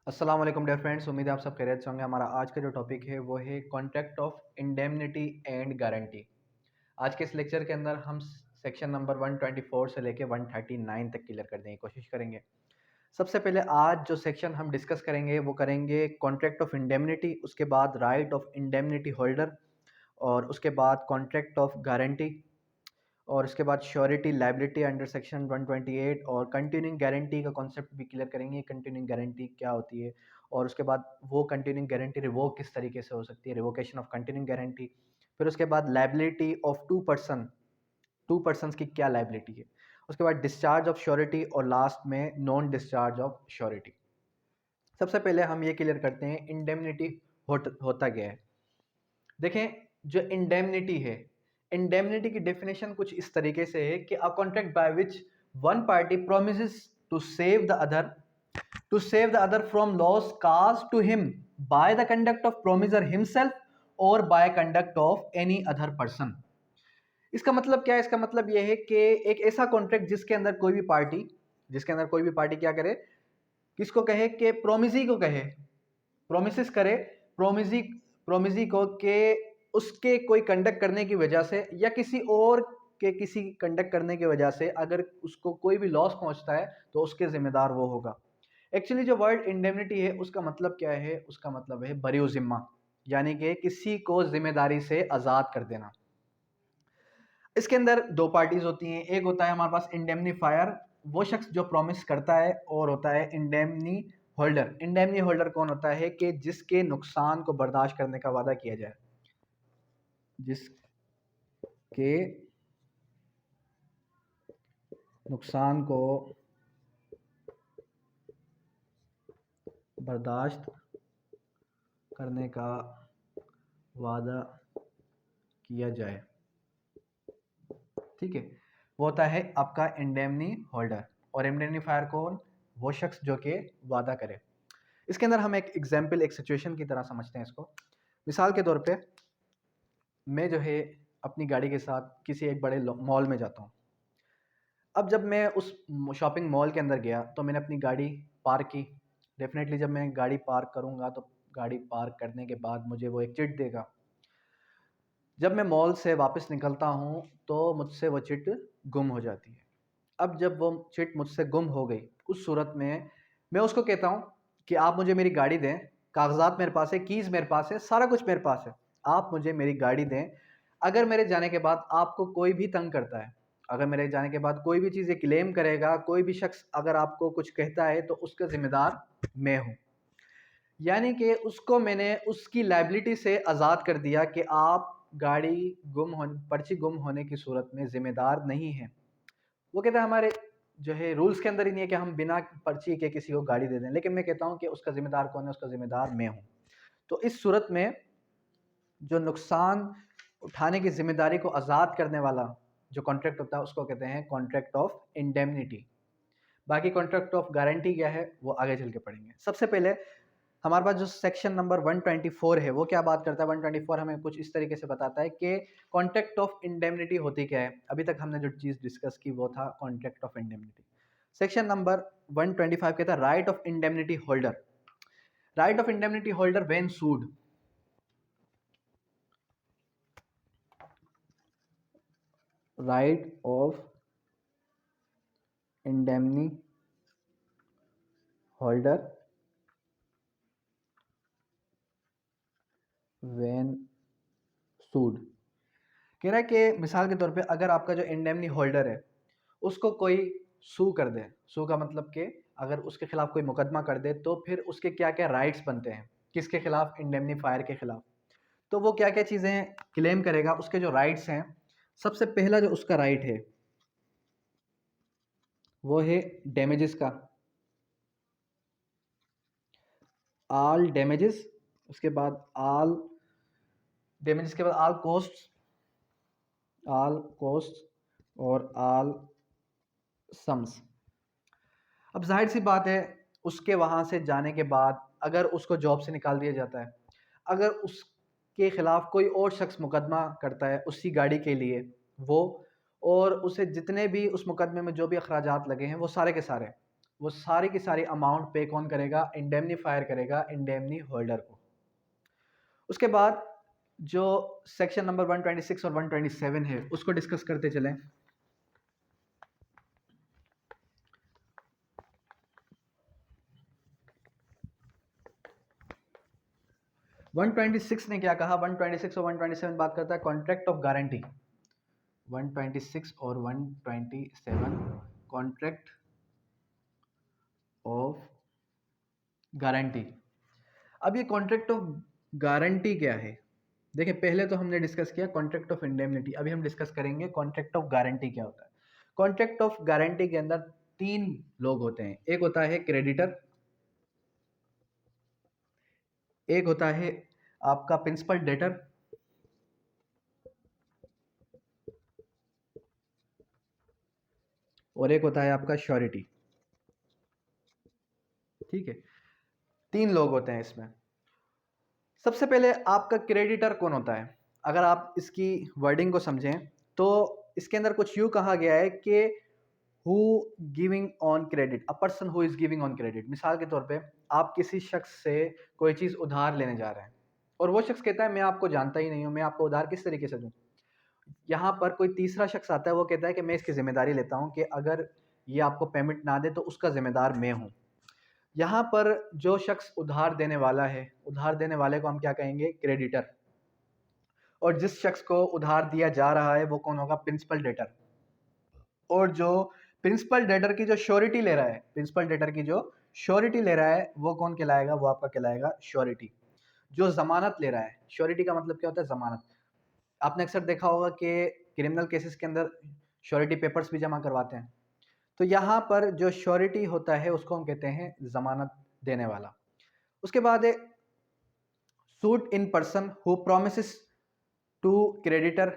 अस्सलाम वालेकुम dear friends, उम्मीद है आप सब खैरियत से होंगे। हमारा आज का जो टॉपिक है वो है contract of indemnity and guarantee. आज के इस लेक्चर के अंदर हम सेक्शन नंबर 124 से लेके 139 तक क्लियर करने की कोशिश करेंगे। सबसे पहले आज जो सेक्शन हम डिस्कस करेंगे वो करेंगे कॉन्ट्रैक्ट ऑफ इंडेमनिटी, उसके बाद राइट ऑफ इंडेमनिटी होल्डर, और उसके बाद कॉन्ट्रैक्ट ऑफ गारंटी, और उसके बाद श्योरिटी लाइबिलिटी अंडर सेक्शन 128, और कंटिन्यूइंग गारंटी का कॉन्सेप्ट भी क्लियर करेंगे। कंटिन्यूइंग गारंटी क्या होती है, और उसके बाद वो कंटिन्यूइंग गारंटी रिवोक किस तरीके से हो सकती है, रिवोकेशन ऑफ कंटिन्यूइंग गारंटी। फिर उसके बाद लाइबिलिटी ऑफ टू पर्सन की क्या लाइबिलिटी है। उसके बाद डिस्चार्ज ऑफ श्योरिटी, और लास्ट में नॉन डिस्चार्ज ऑफ श्योरिटी। सबसे पहले हम ये क्लियर करते हैं इंडेमनिटी होता क्या है। देखें, जो इंडेमनिटी है, इंडेमनिटी की डेफिनेशन कुछ इस तरीके से है कि a contract by which one party promises to save the other from loss cause to him by the conduct of promiser himself और by conduct of any other person. इसका मतलब क्या है? इसका मतलब यह है कि एक ऐसा कॉन्ट्रैक्ट जिसके अंदर कोई भी पार्टी क्या करे, किसको कहे, कि प्रोमिसी को कहे, प्रोमिस करे, प्रोमिसी प्रोमिसी को के उसके कोई कंडक्ट करने की वजह से या किसी और के किसी कंडक्ट करने की वजह से अगर उसको कोई भी लॉस पहुंचता है तो उसके जिम्मेदार वो होगा। एक्चुअली जो वर्ड इंडेमनिटी है उसका मतलब क्या है? उसका मतलब है बरी जिम्मा, यानी कि किसी को जिम्मेदारी से आज़ाद कर देना। इसके अंदर दो पार्टीज होती हैं। एक होता है हमारे पास इंडेमनीफायर, वो शख्स जो प्रॉमिस करता है, और होता है इंडेमनी होल्डर। इंडेमनी होल्डर कौन होता है? कि जिसके नुकसान को बर्दाश्त करने का वादा किया जाए, जिसके नुकसान को बर्दाश्त करने का वादा किया जाए, ठीक है, वो होता है आपका इंडेमनी होल्डर। और इंडेमनीफायर कौन? वो शख्स जो कि वादा करे। इसके अंदर हम एक एग्जाम्पल, एक सिचुएशन की तरह समझते हैं इसको। मिसाल के तौर पे मैं जो है अपनी गाड़ी के साथ किसी एक बड़े मॉल में जाता हूँ। अब जब मैं उस शॉपिंग मॉल के अंदर गया तो मैंने अपनी गाड़ी पार्क की। डेफिनेटली जब मैं गाड़ी पार्क करूँगा तो गाड़ी पार्क करने के बाद मुझे वो एक चिट देगा। जब मैं मॉल से वापस निकलता हूँ तो मुझसे वो चिट गुम हो जाती है। अब जब वो चिट मुझसे गुम हो गई, उस सूरत में मैं उसको कहता हूँ कि आप मुझे मेरी गाड़ी दें, कागजात मेरे पास है, कीज़ मेरे पास है, सारा कुछ मेरे पास है, आप मुझे मेरी गाड़ी दें। अगर मेरे जाने के बाद आपको कोई भी तंग करता है, अगर मेरे जाने के बाद कोई भी चीज़ क्लेम करेगा, कोई भी शख्स अगर आपको कुछ कहता है, तो उसका ज़िम्मेदार मैं हूँ। यानी कि उसको मैंने उसकी लाइबिलिटी से आज़ाद कर दिया कि आप गाड़ी पर्ची गुम होने की सूरत में ज़िम्मेदार नहीं हैं। वो कहता है हमारे जो है रूल्स के अंदर ही नहीं है कि हम बिना पर्ची के किसी को गाड़ी दे दें, लेकिन मैं कहता हूँ कि उसका ज़िम्मेदार कौन है? उसका ज़िम्मेदार मैं हूँ। तो इस सूरत में जो नुकसान उठाने की ज़िम्मेदारी को आज़ाद करने वाला जो कॉन्ट्रैक्ट होता है उसको कहते हैं कॉन्ट्रैक्ट ऑफ इंडेमनिटी। बाकी कॉन्ट्रैक्ट ऑफ गारंटी क्या है वो आगे चल के पढ़ेंगे। सबसे पहले हमारे पास जो सेक्शन नंबर 124 है वो क्या बात करता है? 124 हमें कुछ इस तरीके से बताता है कि कॉन्ट्रैक्ट ऑफ इंडेमनिटी होती क्या है। अभी तक हमने जो चीज़ डिस्कस की वो था contract of indemnity. Section number 125 कहता है right of indemnity holder. Right of indemnity holder when sued, right of indemnity holder when sued. कह रहा है कि मिसाल के तौर पे अगर आपका जो इंडेमनी होल्डर है उसको कोई सू कर दे, सू का मतलब कि अगर उसके खिलाफ कोई मुकदमा कर दे तो फिर उसके क्या क्या राइट्स बनते हैं, किसके खिलाफ? इंडेमनीफायर के खिलाफ। तो वो क्या क्या चीज़ें क्लेम करेगा, उसके जो राइट्स हैं। सबसे पहला जो उसका राइट है वो है डैमेजेस का, आल डैमेजेस। उसके बाद आल डैमेजेस के बाद आल कॉस्ट और आल सम्स। अब जाहिर सी बात है उसके वहाँ से जाने के बाद अगर उसको जॉब से निकाल दिया जाता है, अगर उसके खिलाफ कोई और शख्स मुकदमा करता है उसी गाड़ी के लिए वो, और उसे जितने भी उस मुकदमे में जो भी अखराजात लगे हैं वो सारे के सारे, वो सारी की सारी अमाउंट पे कौन करेगा? इंडेमनीफायर करेगा इंडेमनी होल्डर को। उसके बाद जो सेक्शन नंबर 126 और 127 है उसको डिस्कस करते चलें। 126 ने क्या कहा? 126 और 127 बात करता है कॉन्ट्रैक्ट ऑफ गारंटी। 126 और 127 कॉन्ट्रैक्ट ऑफ गारंटी। अब ये कॉन्ट्रैक्ट ऑफ गारंटी क्या है? देखिए, पहले तो हमने डिस्कस किया कॉन्ट्रैक्ट ऑफ इंडेमनिटी, अभी हम डिस्कस करेंगे कॉन्ट्रैक्ट ऑफ गारंटी क्या होता है। कॉन्ट्रैक्ट ऑफ गारंटी के अंदर तीन लोग होते हैं। एक होता है क्रेडिटर, एक होता है आपका प्रिंसिपल डेटर, और एक होता है आपका श्योरिटी। ठीक है, तीन लोग होते हैं इसमें। सबसे पहले आपका क्रेडिटर कौन होता है? अगर आप इसकी वर्डिंग को समझें तो इसके अंदर कुछ यूं कहा गया है कि who giving on credit, a person who is giving on credit. मिसाल के तौर पे आप किसी शख्स से कोई चीज़ उधार लेने जा रहे हैं और वो शख्स कहता है मैं आपको जानता ही नहीं हूँ, मैं आपको उधार किस तरीके से दूँ। यहाँ पर कोई तीसरा शख्स आता है, वो कहता है कि मैं इसकी जिम्मेदारी लेता हूँ कि अगर ये आपको पेमेंट ना दे तो उसका जिम्मेदार मैं हूँ। यहाँ पर जो शख्स उधार देने वाला है, उधार देने वाले को हम क्या कहेंगे? क्रेडिटर। और जिस शख्स को उधार दिया जा रहा है वो कौन होगा? Principal debtor. और जो प्रिंसिपल डेटर की जो श्योरिटी ले रहा है, प्रिंसिपल डेटर की जो श्योरिटी ले रहा है वो कौन कहलाएगा? वो आपका कहलाएगा श्योरिटी। जो जमानत ले रहा है, श्योरिटी का मतलब क्या होता है? जमानत। आपने अक्सर देखा होगा कि क्रिमिनल केसेस के अंदर श्योरिटी पेपर्स भी जमा करवाते हैं। तो यहाँ पर जो श्योरिटी होता है उसको हम कहते हैं जमानत देने वाला। उसके बाद है suit in person who promises to creditor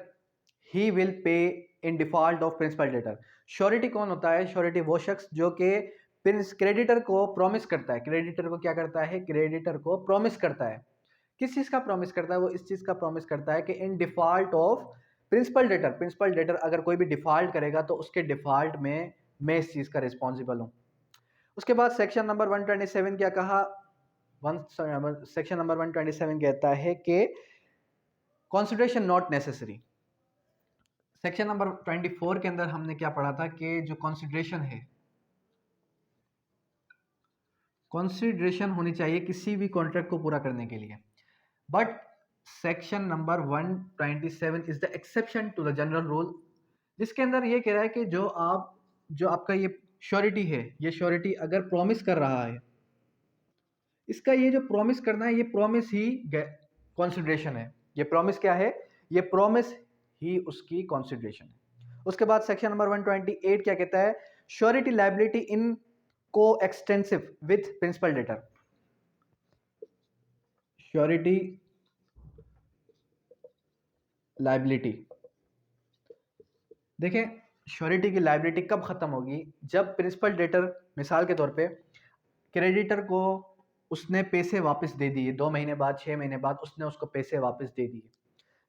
he will pay in default of principal debtor. Surety कौन होता है? श्योरिटी वो शख्स जो कि क्रेडिटर को प्रॉमिस करता है। क्रेडिटर को क्या करता है? क्रेडिटर को प्रॉमिस करता है। किस चीज़ का प्रॉमिस करता है? वो इस चीज़ का प्रॉमिस करता है कि in default of principal debtor, principal debtor अगर कोई भी डिफॉल्ट करेगा तो उसके डिफॉल्ट में मैं इस चीज़ का रिस्पॉन्सिबल हूँ। उसके बाद सेक्शन नंबर 127 क्या कहा? सेक्शन नंबर 127 कहता है कि consideration not necessary. Section number 24 के अंदर हमने क्या पढ़ा था कि जो कंसिडरेशन है, कंसिडरेशन होनी चाहिए किसी भी कॉन्ट्रैक्ट को पूरा करने के लिए। But section number 127 is the exception to the general rule, जिसके अंदर ये कह रहा है कि जो आपका ये श्योरिटी है, ये श्योरिटी अगर प्रॉमिस कर रहा है, इसका ये जो प्रॉमिस करना है, ये प्रॉमिस ही कंसिडरेशन है। ये प्रॉमिस क्या है? ये प्रॉमिस ही उसकी कंसिडरेशन है। उसके बाद सेक्शन नंबर 128 क्या कहता है? Surety liability in coextensive with principal debtor. Surety liability, देखें श्योरिटी की लायबिलिटी कब खत्म होगी? जब प्रिंसिपल डेटर, मिसाल के तौर पे क्रेडिटर को उसने पैसे वापस दे दिए, 2 महीने बाद, 6 महीने बाद उसने उसको पैसे वापस दे दिए।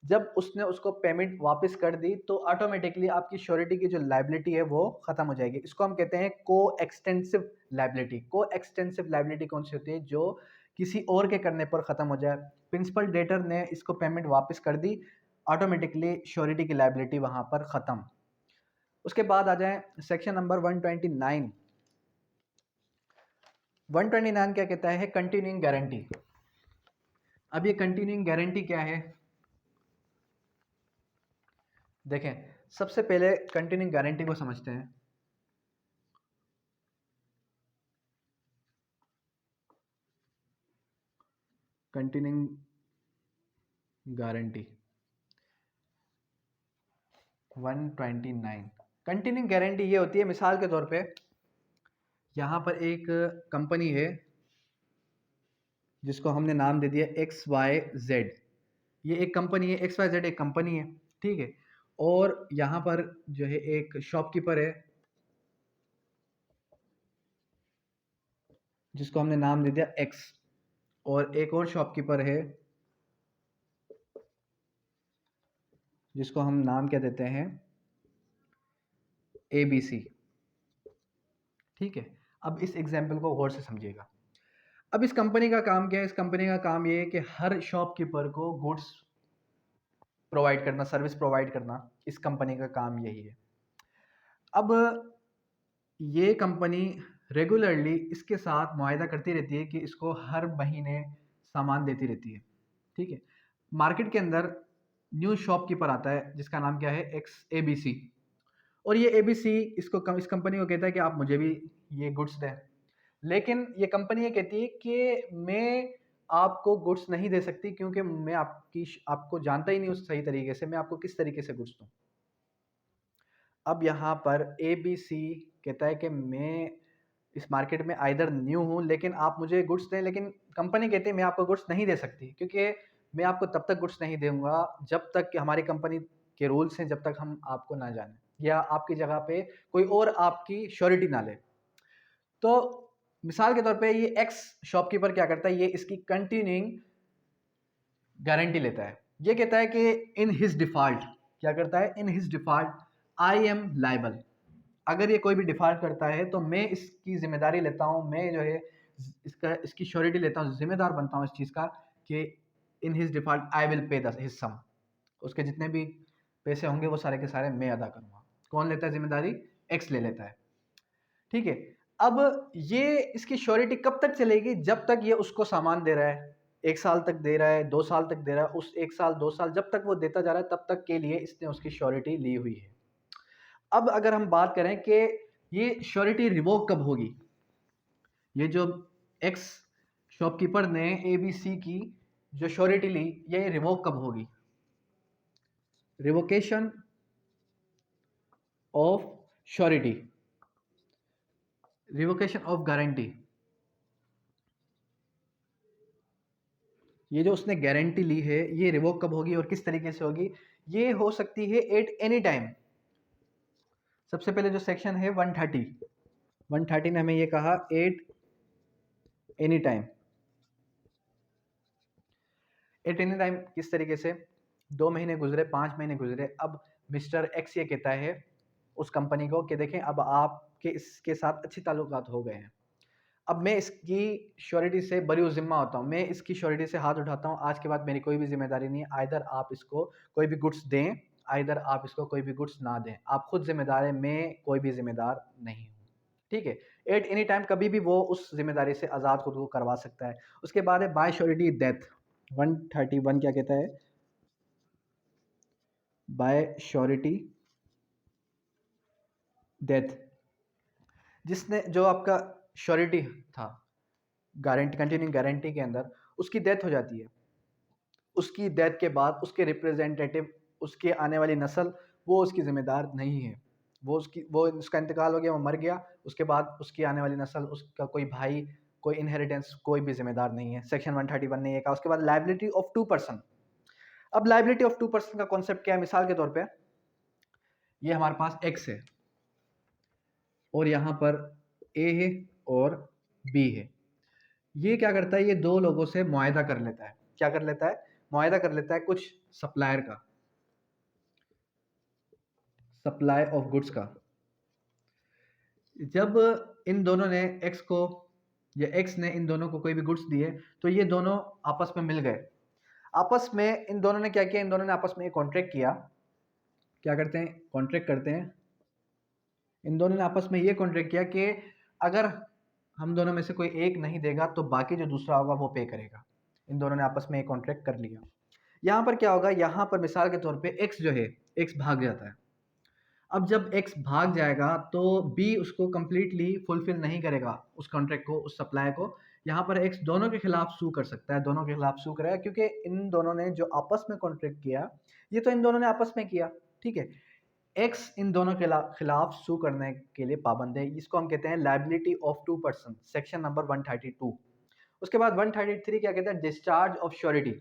जब उसने उसको पेमेंट वापस कर दी तो ऑटोमेटिकली आपकी श्योरिटी की जो लायबिलिटी है वो खत्म हो जाएगी। इसको हम कहते हैं को एक्सटेंसिव लायबिलिटी। को एक्सटेंसिव लायबिलिटी कौन सी होती है? जो किसी और के करने पर खत्म हो जाए। प्रिंसिपल डेटर ने इसको पेमेंट वापस कर दी, ऑटोमेटिकली श्योरिटी की लायबिलिटी वहां पर खत्म। उसके बाद आ जाए सेक्शन नंबर 129। 129 क्या कहता है? Continuing guarantee. अब ये कंटिन्यूइंग गारंटी क्या है? देखें, सबसे पहले कंटिन्यूइंग गारंटी को समझते हैं। Continuing guarantee 129। कंटिन्यूइंग गारंटी ये होती है, मिसाल के तौर पे यहाँ पर एक कंपनी है जिसको हमने नाम दे दिया XYZ। ये एक कंपनी है, XYZ एक कंपनी है, ठीक है। और यहाँ पर जो है एक शॉपकीपर है जिसको हमने नाम दे दिया X, और एक और शॉपकीपर है जिसको हम नाम क्या देते हैं? ABC। ठीक है। अब इस एग्जाम्पल को गौर से समझिएगा। अब इस कंपनी का काम क्या है? इस कंपनी का काम ये है कि हर शॉपकीपर को गुड्स प्रोवाइड करना, सर्विस प्रोवाइड करना, इस कंपनी का काम यही है। अब ये कंपनी रेगुलरली इसके साथ मुआहदा करती रहती है कि इसको हर महीने सामान देती रहती है, ठीक है। मार्केट के अंदर न्यू शॉपकीपर आता है जिसका नाम क्या है? X ABC। और ये ABC इस कंपनी को कहता है कि आप मुझे भी ये गुड्स दें, लेकिन ये कंपनी ये कहती है कि मैं आपको गुड्स नहीं दे सकती क्योंकि मैं आपको जानता ही नहीं उस सही तरीके से, मैं आपको किस तरीके से गुड्स दूं। अब यहाँ पर ABC कहता है कि मैं इस मार्केट में आइदर न्यू हूँ, लेकिन आप मुझे गुड्स दें, लेकिन कंपनी कहती है मैं आपको गुड्स नहीं दे सकती क्योंकि मैं आपको तब तक गुड्स नहीं दूंगा जब तक कि हमारी कंपनी के रूल्स हैं, जब तक हम आपको ना जाने या आपकी जगह पे कोई और आपकी श्योरिटी ना ले। तो मिसाल के तौर पे ये एक्स शॉपकीपर क्या करता है? ये इसकी कंटिन्यूइंग गारंटी लेता है। ये कहता है कि इन हिज डिफॉल्ट, क्या करता है? इन his default I am liable. अगर ये कोई भी डिफॉल्ट करता है तो मैं इसकी जिम्मेदारी लेता हूँ, मैं जो है इसकी श्योरिटी लेता हूँ, जिम्मेदार बनता हूँ इस चीज़ का कि in his default I will pay the his sum. उसके जितने भी पैसे होंगे वो सारे के सारे मैं अदा करूँगा। कौन लेता है जिम्मेदारी? एक्स ले लेता है, ठीक है। अब ये इसकी श्योरिटी कब तक चलेगी? जब तक ये उसको सामान दे रहा है, 1 साल तक दे रहा है, 2 साल तक दे रहा है। उस 1 साल 2 साल जब तक वो देता जा रहा है तब तक के लिए इसने उसकी श्योरिटी ली हुई है। अब अगर हम बात करें कि ये श्योरिटी रिवोक कब होगी, ये जो एक्स शॉपकीपर ने ABC की जो श्योरिटी ली, ये रिवोक कब होगी? Revocation of surety, revocation of guarantee, ये जो उसने गारंटी ली है ये रिवोक कब होगी और किस तरीके से होगी? ये हो सकती है एट एनी टाइम। सबसे पहले जो सेक्शन है 130 ने हमें ये कहा at any time. At any time किस तरीके से? 2 महीने गुजरे, 5 महीने गुजरे, अब मिस्टर एक्स ये कहता है उस कंपनी को कि देखें अब आपके इसके साथ अच्छे ताल्लुकात हो गए हैं, अब मैं इसकी श्योरिटी से बरी ज़िम्मा होता हूँ, मैं इसकी श्योरिटी से हाथ उठाता हूँ, आज के बाद मेरी कोई भी जिम्मेदारी नहीं है। आइदर आप इसको कोई भी गुड्स दें, आइदर आप इसको कोई भी गुड्स ना दें, आप खुद जिम्मेदार हैं, मैं कोई भी जिम्मेदार नहीं हूँ, ठीक है। एट एनी टाइम कभी भी वो उस जिम्मेदारी से आज़ाद खुद को करवा सकता है। उसके बाद है बाय श्योरिटी डेथ। 131 क्या कहता है? बाय श्योरिटी डेथ, जिसने जो आपका श्योरिटी था गारंटी, कंटिन्यूइंग गारंटी के अंदर, उसकी डेथ हो जाती है, उसकी डेथ के बाद उसके रिप्रेजेंटेटिव, उसके आने वाली नस्ल, वो उसकी जिम्मेदार नहीं है। वो उसका इंतकाल हो गया, वो मर गया, उसके बाद उसकी आने वाली नस्ल, उसका कोई भाई, कोई इनहेरिटेंस, कोई भी जिम्मेदार नहीं है। सेक्शन 131 ने ये कहा। उसके बाद लाइबिलिटी ऑफ 2%। अब लाइबिलिटी ऑफ 2% का कॉन्सेप्ट क्या है? मिसाल के तौर पे ये हमारे पास एक्स है और यहाँ पर ए है और बी है। ये क्या करता है? ये दो लोगों से मुआहदा कर लेता है। क्या कर लेता है? मुआहदा कर लेता है कुछ सप्लायर का, सप्लाई ऑफ गुड्स का। जब इन दोनों ने एक्स को, या एक्स ने इन दोनों को कोई भी गुड्स दिए, तो ये दोनों आपस में मिल गए। आपस में इन दोनों ने क्या किया? इन दोनों ने आपस में एक कॉन्ट्रैक्ट किया। क्या करते हैं? कॉन्ट्रैक्ट करते हैं। इन दोनों ने आपस में ये कॉन्ट्रैक्ट किया कि अगर हम दोनों में से कोई एक नहीं देगा तो बाकी जो दूसरा होगा वो पे करेगा। इन दोनों ने आपस में एक कॉन्ट्रैक्ट कर लिया। यहाँ पर क्या होगा? यहाँ पर मिसाल के तौर पे एक्स जो है, एक्स भाग जाता है। अब जब एक्स भाग जाएगा तो बी उसको कंप्लीटली फुलफिल नहीं करेगा, उस कॉन्ट्रैक्ट को, उस सप्लाई को। यहाँ पर एक्स दोनों के खिलाफ सू कर सकता है, दोनों के खिलाफ सू करेगा, क्योंकि इन दोनों ने जो आपस में कॉन्ट्रैक्ट किया, ये तो इन दोनों ने आपस में किया, ठीक है। एक्स इन दोनों के खिलाफ सू करने के लिए पाबंद है। इसको हम कहते हैं लाइबिलिटी ऑफ 2%, सेक्शन नंबर 132। उसके बाद 133 क्या कहते हैं? Discharge of surety.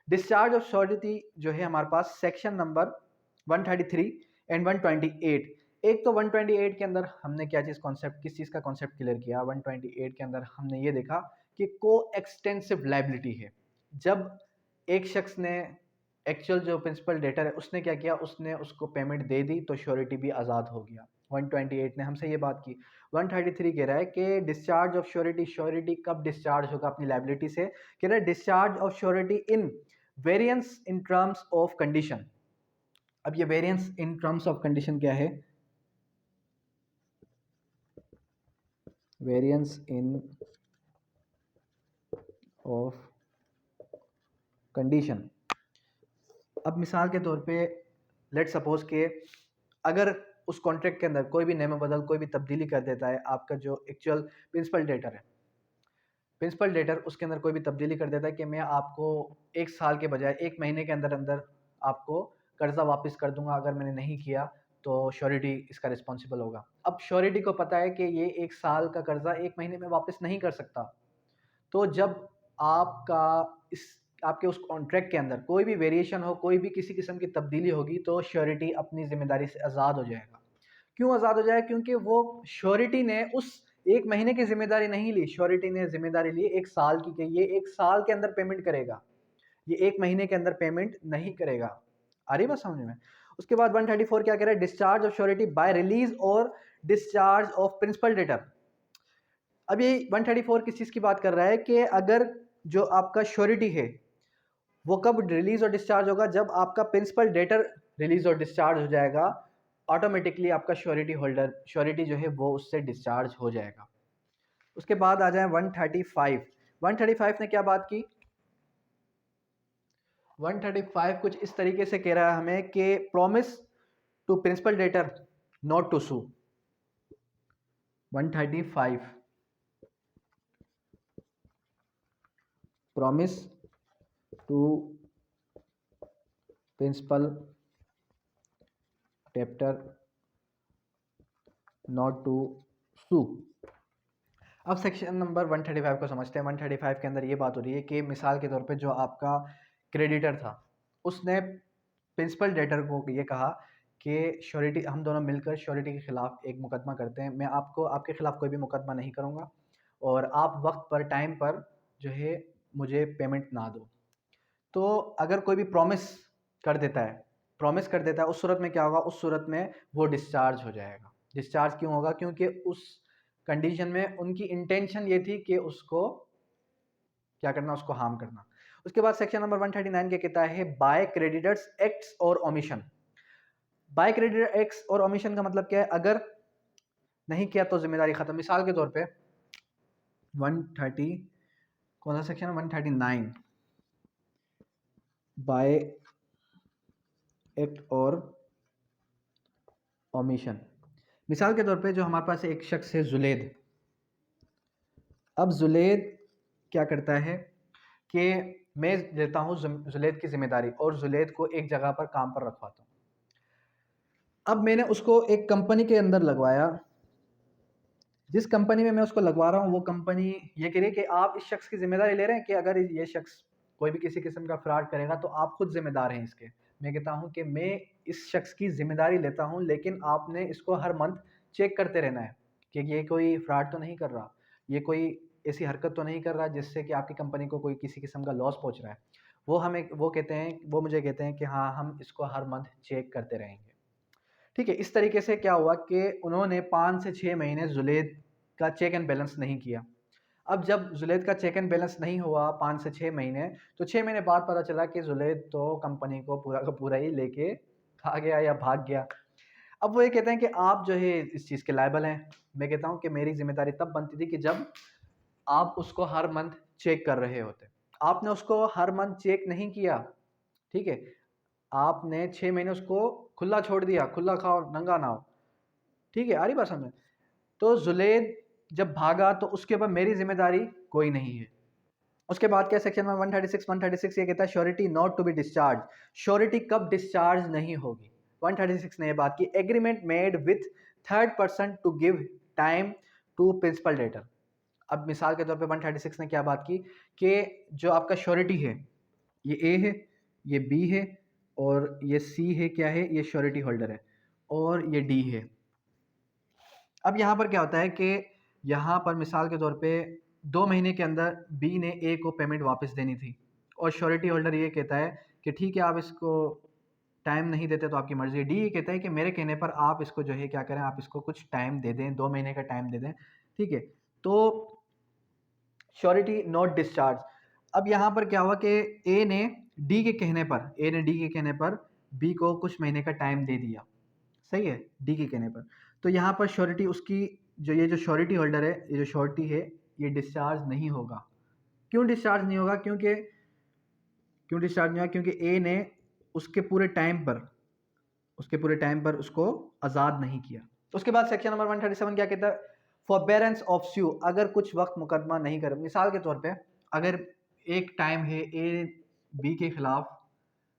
Discharge of surety जो है हमारे पास सेक्शन नंबर 133 एंड 128। एक तो 128 के अंदर हमने क्या चीज़ कॉन्सेप्ट, किस चीज़ का कॉन्सेप्ट क्लियर किया? 128 के अंदर हमने ये देखा कि को एक्सटेंसिव लाइबिलिटी है। जब एक शख्स ने एक्चुअल जो प्रिंसिपल डेटर है उसने क्या किया? उसने उसको पेमेंट दे दी तो श्योरिटी भी आज़ाद हो गया। 128 ने हमसे ये बात की। 133 कह रहा है कि डिस्चार्ज ऑफ श्योरिटी, श्योरिटी कब डिस्चार्ज होगा अपनी लायबिलिटी से, कह रहा है discharge of surety in variance in terms of condition. अब ये variance in terms of condition क्या है? Variance in of condition. अब मिसाल के तौर पे लेट सपोज के अगर उस कॉन्ट्रैक्ट के अंदर कोई भी नेम बदल, कोई भी तब्दीली कर देता है, आपका जो एक्चुअल प्रिंसिपल डेटर है, प्रिंसिपल डेटर उसके अंदर कोई भी तब्दीली कर देता है कि मैं आपको 1 साल के बजाय 1 महीने के अंदर अंदर आपको कर्जा वापस कर दूंगा, अगर मैंने नहीं किया तो श्योरिटी इसका रिस्पॉन्सिबल होगा। अब श्योरिटी को पता है कि ये 1 साल का कर्जा 1 महीने में वापस नहीं कर सकता, तो जब आपका इस आपके उस कॉन्ट्रैक्ट के अंदर कोई भी वेरिएशन हो, कोई भी किसी किस्म की तब्दीली होगी, तो श्योरिटी अपनी जिम्मेदारी से आज़ाद हो जाएगा। क्यों आज़ाद हो जाएगा? क्योंकि वो श्योरिटी ने उस 1 महीने की जिम्मेदारी नहीं ली, श्योरिटी ने जिम्मेदारी ली 1 साल की, कि ये 1 साल के अंदर पेमेंट करेगा, ये 1 महीने के अंदर पेमेंट नहीं करेगा। आ रही बात समझ में? उसके बाद 134 क्या कह रहा है? Discharge of surety by release और डिस्चार्ज ऑफ प्रिंसिपल डेटर। अब ये 134 किस चीज़ की बात कर रहा है कि अगर जो आपका श्योरिटी है वो कब रिलीज और डिस्चार्ज होगा? जब आपका प्रिंसिपल डेटर रिलीज और डिस्चार्ज हो जाएगा, ऑटोमेटिकली आपका श्योरिटी होल्डर, श्योरिटी जो है वो उससे डिस्चार्ज हो जाएगा। उसके बाद आ जाए 135। 135 ने क्या बात की? 135 कुछ इस तरीके से कह रहा है हमें कि promise to principal debtor not to sue. 135 promise to principal debtor not to sue. अब सेक्शन नंबर 135 को समझते हैं। 135 के अंदर ये बात हो रही है कि मिसाल के तौर पे जो आपका क्रेडिटर था उसने प्रिंसिपल डेटर को ये कहा कि श्योरिटी, हम दोनों मिलकर श्योरिटी के खिलाफ एक मुकदमा करते हैं, मैं आपको आपके खिलाफ कोई भी मुकदमा नहीं करूँगा और आप वक्त पर, टाइम पर जो है मुझे पेमेंट ना दो। तो अगर कोई भी प्रॉमिस कर देता है, उस सूरत में क्या होगा? उस सूरत में वो डिस्चार्ज हो जाएगा। डिस्चार्ज क्यों होगा? क्योंकि उस कंडीशन में उनकी इंटेंशन ये थी कि उसको क्या करना? उसको हार्म करना। उसके बाद सेक्शन नंबर 139 क्या कहता है? बाय क्रेडिटर्स एक्ट्स और ओमिशन। बाय क्रेडिटर एक्ट्स और ओमिशन का मतलब क्या है? अगर नहीं किया तो जिम्मेदारी खत्म। मिसाल के तौर पे 130 कौन सा सेक्शन है? 139 बाय एक्ट और ओमिशन। मिसाल के तौर पे जो हमारे पास एक शख्स है जुलेद। अब जुलेद क्या करता है कि मैं लेता हूँ जुलेद की जिम्मेदारी और जुलेद को एक जगह पर काम पर रखवाता हूँ। अब मैंने उसको एक कंपनी के अंदर लगवाया। जिस कंपनी में मैं उसको लगवा रहा हूँ वो कंपनी ये कह रही है कि आप इस शख्स की जिम्मेदारी ले रहे हैं कि अगर ये शख्स कोई भी किसी किस्म का फ्रॉड करेगा तो आप खुद जिम्मेदार हैं इसके। मैं कहता हूँ कि मैं इस शख्स की जिम्मेदारी लेता हूँ, लेकिन आपने इसको हर मंथ चेक करते रहना है कि ये कोई फ्रॉड तो नहीं कर रहा, ये कोई ऐसी हरकत तो नहीं कर रहा जिससे कि आपकी कंपनी को कोई किसी किस्म का लॉस पहुँच रहा है। वो मुझे कहते हैं कि हाँ, हम इसको हर मंथ चेक करते रहेंगे। ठीक है, इस तरीके से क्या हुआ कि उन्होंने 5 से 6 महीने जुलेद का चेक एंड बैलेंस नहीं किया। अब जब जुलेद का चेक एंड बैलेंस नहीं हुआ 5 से 6 महीने, तो 6 महीने बाद पता चला कि जुलेद तो कंपनी को पूरा का पूरा ही लेके खा गया या भाग गया। अब वो ये कहते हैं कि आप जो है इस चीज़ के लायबल हैं। मैं कहता हूँ कि मेरी जिम्मेदारी तब बनती थी कि जब आप उसको हर मंथ चेक कर रहे होते। आपने उसको हर मंथ चेक नहीं किया, ठीक है, आपने 6 महीने उसको खुला छोड़ दिया, खुला खाओ नंगा ना हो। ठीक है, आ रही बात समझ? तो जुलेद जब भागा तो उसके ऊपर मेरी जिम्मेदारी कोई नहीं है। उसके बाद क्या सेक्शन में 136 ये कहता है surety not to be discharge. Surety कब डिस्चार्ज नहीं होगी? 136 ने ये बात की, agreement made with third person to give time to principal debtor. अब मिसाल के तौर पे 136 ने क्या बात की कि जो आपका श्योरिटी है, ये ए है, ये बी है और ये सी है, क्या है? ये श्योरिटी होल्डर है, और ये डी है। अब यहाँ पर क्या होता है कि यहाँ पर मिसाल के तौर पे 2 महीने के अंदर बी ने ए को पेमेंट वापस देनी थी और श्योरिटी होल्डर ये कहता है कि ठीक है, आप इसको टाइम नहीं देते तो आपकी मर्जी है। डी ये कहता है कि मेरे कहने पर आप इसको जो है क्या करें, आप इसको कुछ टाइम दे दें, 2 महीने का टाइम दे दें, ठीक है। तो श्योरिटी नॉट डिस्चार्ज। अब यहाँ पर क्या हुआ कि ए ने डी के कहने पर, ए ने डी के कहने पर बी को कुछ महीने का टाइम दे दिया, सही है, डी के कहने पर। तो यहाँ पर श्योरिटी उसकी जो, ये जो श्योरिटी होल्डर है, ये जो श्योरिटी है, ये डिस्चार्ज नहीं होगा। क्यों डिस्चार्ज नहीं होगा? क्यों डिस्चार्ज नहीं होगा? क्योंकि ए ने उसके पूरे टाइम पर उसको आज़ाद नहीं किया। तो उसके बाद सेक्शन नंबर 137 क्या कहता है? फॉरबेरेंस ऑफ स्यू, अगर कुछ वक्त मुकदमा नहीं करे। मिसाल के तौर पे अगर एक टाइम है, ए बी के खिलाफ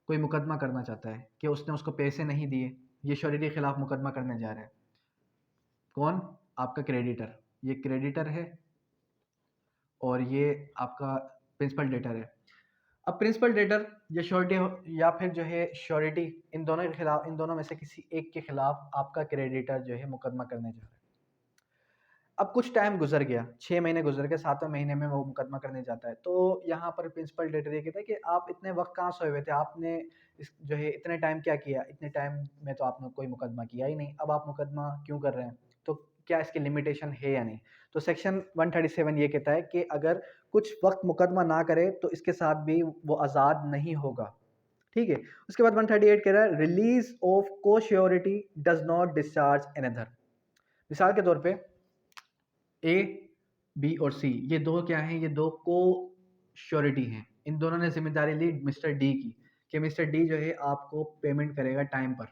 कोई मुकदमा करना चाहता है कि उसने उसको पैसे नहीं दिए, ये श्योरिटी के खिलाफ मुकदमा करने जा रहा है। कौन? आपका क्रेडिटर। ये क्रेडिटर है और ये आपका प्रिंसिपल डेटर है। अब प्रिंसिपल डेटर या श्योरिटी या फिर जो है श्योरिटी, इन दोनों के खिलाफ, इन दोनों में से किसी एक के खिलाफ आपका क्रेडिटर जो है मुकदमा करने जा रहा है। अब कुछ टाइम गुजर गया, 6 महीने गुजर गए, 7वें महीने में वो मुकदमा करने जाता है। तो यहाँ पर प्रिंसिपल डेटर ये कहता है कि आप इतने वक्त कहाँ सोए हुए थे, आपने इस जो है इतने टाइम क्या किया, इतने टाइम में तो आपने कोई मुकदमा किया ही नहीं, अब आप मुकदमा क्यों कर रहे हैं? तो क्या इसकी लिमिटेशन है या नहीं? तो सेक्शन 137 ये कहता है कि अगर कुछ वक्त मुकदमा ना करे तो इसके साथ भी वो आज़ाद नहीं होगा, ठीक है। उसके बाद 138 कह रहा है रिलीज ऑफ को surety does not discharge another. मिसाल के तौर पे ए, बी और सी, ये दो क्या हैं? ये दो को श्योरिटी हैं। इन दोनों ने जिम्मेदारी ली मिस्टर डी की कि मिस्टर डी जो है आपको पेमेंट करेगा टाइम पर।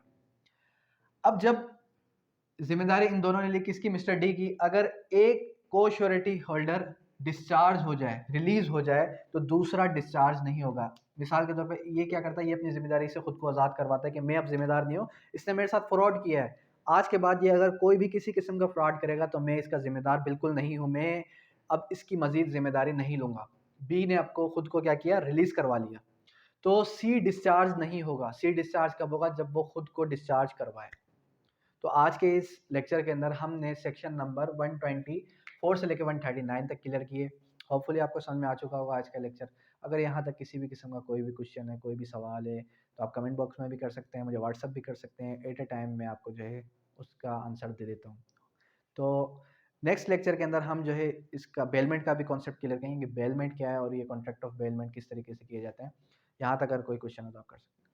अब जब जिम्मेदारी इन दोनों ने ली किसकी? मिस्टर डी की। अगर एक को श्योरिटी होल्डर डिस्चार्ज हो जाए, रिलीज हो जाए, तो दूसरा डिस्चार्ज नहीं होगा। मिसाल के तौर पे ये क्या करता है? ये अपनी जिम्मेदारी से खुद को आज़ाद करवाता है कि मैं अब जिम्मेदार नहीं हूँ, इसने मेरे साथ फ्रॉड किया है, आज के बाद ये अगर कोई भी किसी किस्म का फ्रॉड करेगा तो मैं इसका जिम्मेदार बिल्कुल नहीं हूँ, मैं अब इसकी मजीद जिम्मेदारी नहीं लूंगा। बी ने आपको खुद को क्या किया? रिलीज करवा लिया। तो सी डिस्चार्ज नहीं होगा। सी डिस्चार्ज कब होगा? जब वो खुद को डिस्चार्ज करवाए। तो आज के इस लेक्चर के अंदर हमने सेक्शन नंबर 124 से लेकर 139 तक क्लियर किए। होपफुली आपको समझ में आ चुका होगा आज का लेक्चर। अगर यहाँ तक किसी भी किस्म का कोई भी क्वेश्चन है, कोई भी सवाल है, तो आप कमेंट बॉक्स में भी कर सकते हैं, मुझे व्हाट्सअप भी कर सकते हैं। एट ए टाइम मैं आपको जो है उसका आंसर दे देता हूँ। तो नेक्स्ट लेक्चर के अंदर हम जो है इसका बेलमेंट का भी कॉन्सेप्ट क्लियर करेंगे, बेलमेंट क्या है और ये कॉन्ट्रैक्ट ऑफ बेलमेंट किस तरीके से किए जाते हैं। यहाँ तक अगर कोई क्वेश्चन हो तो आप कर सकते हैं।